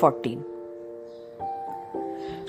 14।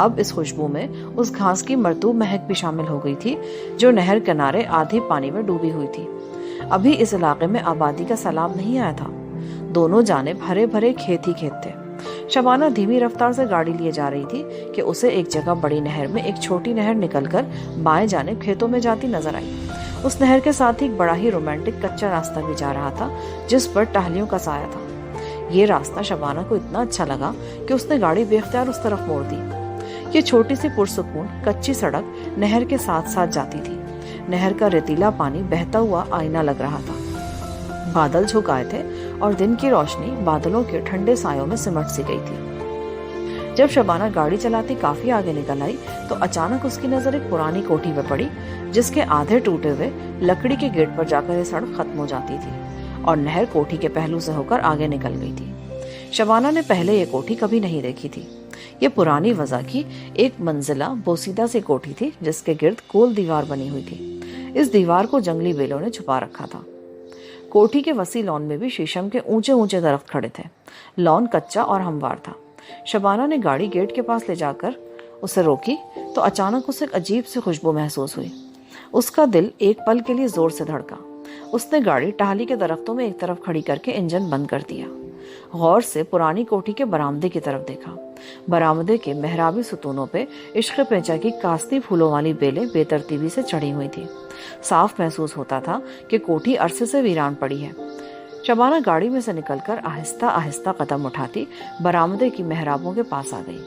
اب اس خوشبو میں اس گھاس کی مرطوب مہک بھی شامل ہو گئی تھی جو نہر کنارے آدھی پانی میں ڈوبی ہوئی تھی۔ ابھی اس علاقے میں آبادی کا سیلاب نہیں آیا تھا، دونوں جانب ہرے بھرے کھیت ہی کھیت تھے۔ شبانہ دھیمی رفتار سے گاڑی لیے جا رہی تھی کہ اسے ایک جگہ بڑی نہر میں ایک چھوٹی نہر نکل کر بائیں جانب کھیتوں میں جاتی نظر آئی۔ اس نہر کے ساتھ ہی ایک بڑا ہی رومانٹک کچا راستہ بھی جا رہا تھا جس پر ٹہلیوں کا سایہ تھا۔ یہ راستہ شبانہ کو اتنا اچھا لگا کہ اس نے گاڑی بے اختیار اس طرف موڑ دی۔ یہ چھوٹی سی پرسکون کچی سڑک نہر کے ساتھ ساتھ جاتی تھی۔ نہر کا ریتیلا پانی بہتا ہوا آئینہ لگ رہا تھا۔ بادل جھک آئے تھے اور دن کی روشنی بادلوں کے ٹھنڈے سایوں میں سمٹ سی گئی تھی۔ جب شبانہ گاڑی چلاتی کافی آگے نکل آئی تو اچانک اس کی نظر ایک پرانی کوٹھی پہ پڑی جس کے آدھے ٹوٹے ہوئے لکڑی کے گیٹ پر جا کر یہ سڑک ختم ہو جاتی تھی اور نہر کوٹھی کے پہلو سے ہو کر آگے نکل گئی تھی۔ شبانہ نے پہلے یہ کوٹھی کبھی نہیں دیکھی تھی۔ یہ پرانی وضع کی ایک منزلہ بوسیدہ سی کوٹھی تھی جس کے گرد گول دیوار بنی ہوئی تھی۔ اس دیوار کو جنگلی بیلوں نے چھپا رکھا تھا۔ کوٹھی کے وسیع لان میں بھی شیشم کے اونچے اونچے درخت کھڑے تھے۔ لان کچا اور ہموار تھا۔ شبانہ نے گاڑی گیٹ کے پاس لے جا کر اسے روکی تو اچانک اسے ایک عجیب سی خوشبو محسوس ہوئی۔ اس کا دل ایک پل کے لیے زور سے دھڑکا۔ اس نے گاڑی ٹہلی کے درختوں میں ایک طرف کھڑی کر کے انجن بند کر دیا۔ غور سے پرانی کوٹھی کے برآمدے کی طرف دیکھا۔ برآمدے کے محرابی ستونوں پہ عشق پیچا کی کاستی پھولوں والی بیلیں بے ترتیبی سے چڑھی ہوئی تھی۔ صاف محسوس ہوتا تھا کہ کوٹھی عرصے سے ویران پڑی ہے۔ شبانہ گاڑی میں سے نکل کر آہستہ آہستہ قدم اٹھاتی برآمدے کی محرابوں کے پاس آ گئی۔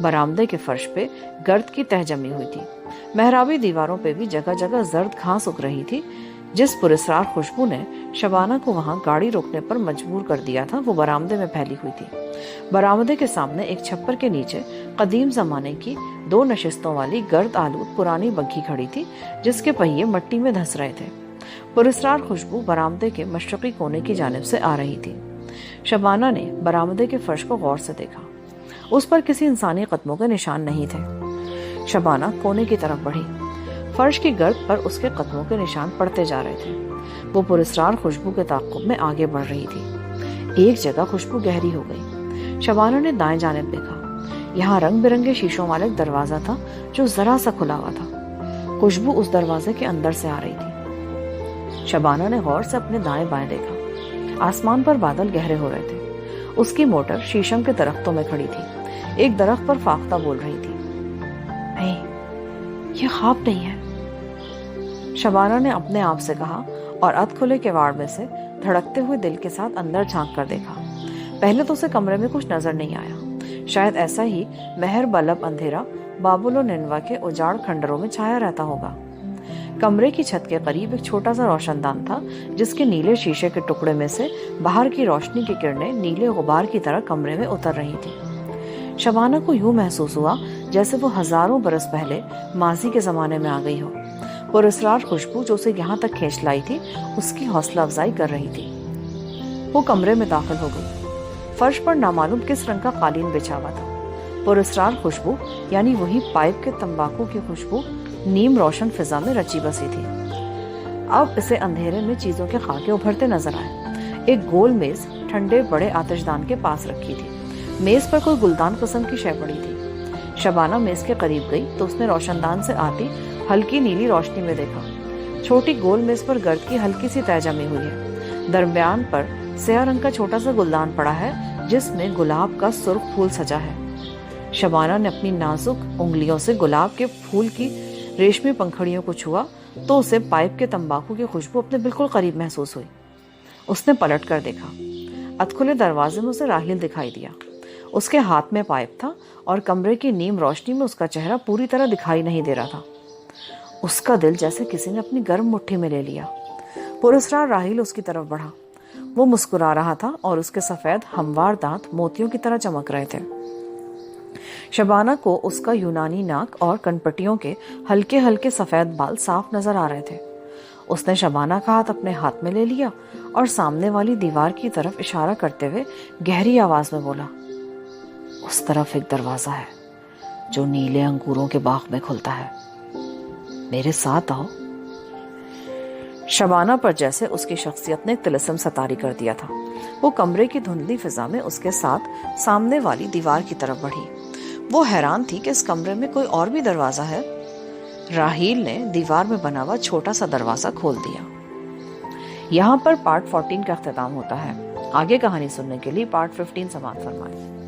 برآمدے کے فرش پہ گرد کی تہ جمی ہوئی تھی۔ محرابی دیواروں پہ بھی جگہ جگہ زرد گھاس اگ رہی تھی۔ جس پراسرار خوشبو نے شبانہ کو وہاں گاڑی روکنے پر مجبور کر دیا تھا وہ برآمدے میں پھیلی ہوئی تھی۔ برآمدے کے سامنے ایک چھپر کے نیچے قدیم زمانے کی 2 نشستوں والی گرد آلود پرانی بگھی کھڑی تھی جس کے پہیے مٹی میں دھس رہے تھے۔ پراسرار خوشبو برآمدے کے مشرقی کونے کی جانب سے آ رہی تھی۔ شبانہ نے برآمدے کے فرش کو غور سے دیکھا۔ اس پر کسی انسانی قدموں کے نشان نہیں تھے۔ شبانہ کونے کی طرف بڑھی۔ فرش کی گرد پر اس کے قدموں کے نشان پڑتے جا رہے تھے۔ وہ پراسرار خوشبو کے تعاقب میں آگے بڑھ رہی تھی۔ ایک جگہ خوشبو گہری ہو گئی۔ شبانہ نے دائیں جانب دیکھا۔ یہاں رنگ برنگے شیشوں والا ایک دروازہ تھا جو ذرا سا کھلا ہوا تھا۔ خوشبو اس دروازے کے اندر سے آ رہی تھی۔ شبانہ نے غور سے اپنے دائیں بائیں دیکھا۔ آسمان پر بادل گہرے ہو رہے تھے۔ اس کی موٹر شیشم کے درختوں میں کھڑی تھی۔ ایک درخت پر فاختہ بول رہی تھی، نہیں، یہ خواب نہیں ہے۔ شبانہ نے اپنے آپ سے کہا اور ادھ کھلے کیواڑ میں سے دھڑکتے ہوئے دل کے ساتھ اندر جھانک کر دیکھا۔ پہلے تو اسے کمرے میں کچھ نظر نہیں آیا۔ شاید ایسا ہی مہر بلب اندھیرا بابل و ننوا کے اجاڑ کھنڈروں میں چھایا رہتا ہوگا۔ کمرے کی چھت کے قریب ایک چھوٹا سا روشن دان تھا جس کے نیلے شیشے کے ٹکڑے میں سے باہر کی روشنی کی کرنیں نیلے غبار کی طرح کمرے میں اتر رہی تھی۔ شبانہ کو یوں محسوس ہوا جیسے وہ ہزاروں برس پہلے ماضی کے زمانے میں آ گئی ہو۔ پراسرار خوشبو جو اسے یہاں تک کھینچ لائی تھی اس کی حوصلہ افزائی کر رہی تھی۔ وہ کمرے میں داخل ہو گئی۔ فرش پر نامعلوم کس رنگ کا قالین بچھا ہوا تھا۔ پراسرار خوشبو یعنی وہی پائپ کے تمباکو کی خوشبو نیم روشن فضا میں رچی بسی تھی۔ اب اسے اندھیرے میں چیزوں کے خاکے ابھرتے نظر آئے۔ ایک گول میز ٹھنڈے بڑے آتش دان کے پاس رکھی تھی۔ میز پر کوئی گلدان قسم کی شے پڑی تھی۔ شبانہ میز کے قریب گئی تو اس نے روشن دان سے آتی ہلکی نیلی روشنی میں دیکھا۔ چھوٹی گول میز پر گرد کی ہلکی سی تہ جمی ہوئی ہے۔ درمیان پر سیاہ رنگ کا چھوٹا سا گلدان پڑا ہے جس میں گلاب کا سرخ پھول سجا ہے۔ شبانہ نے اپنی نازک انگلیوں سے گلاب کے پھول کی ریشمی پنکھڑیوں کو چھوا تو اسے پائپ کے تمباکو کی خوشبو اپنے بالکل قریب محسوس ہوئی۔ اس نے پلٹ کر دیکھا۔ ادھکھلے دروازے میں اسے راہیل دکھائی دیا۔ اس کے ہاتھ میں پائپ تھا اور کمرے کی نیم روشنی میں اس کا چہرہ پوری طرح دکھائی نہیں دے رہا تھا۔ اس کا دل جیسے کسی نے اپنی گرم مٹھی میں لے لیا۔ پراسرار راہیل اس کی طرف بڑھا۔ وہ مسکرا رہا تھا اور اس کے سفید ہموار دانت موتیوں کی طرح چمک رہے تھے۔ شبانہ کو اس کا یونانی ناک اور کنپٹیوں کے ہلکے ہلکے سفید بال صاف نظر آ رہے تھے۔ اس نے شبانہ کا ہاتھ اپنے ہاتھ میں لے لیا اور سامنے والی دیوار کی طرف اشارہ کرتے ہوئے گہری آواز میں بولا، اس طرف ایک دروازہ ہے جو نیلے انگوروں کے باغ میں کھلتا ہے، میرے ساتھ آؤ۔ شبانہ پر جیسے اس کی شخصیت نے ایک طلسم ستاری کر دیا تھا۔ وہ کمرے کی دھندلی فضا میں اس کے ساتھ سامنے والی دیوار کی طرف بڑھی۔ وہ حیران تھی کہ اس کمرے میں کوئی اور بھی دروازہ ہے۔ راہیل نے دیوار میں بنا ہوا چھوٹا سا دروازہ کھول دیا۔ یہاں پر پارٹ 14 کا اختتام ہوتا ہے۔ آگے کہانی سننے کے لیے پارٹ 15 سماعت فرمائیں۔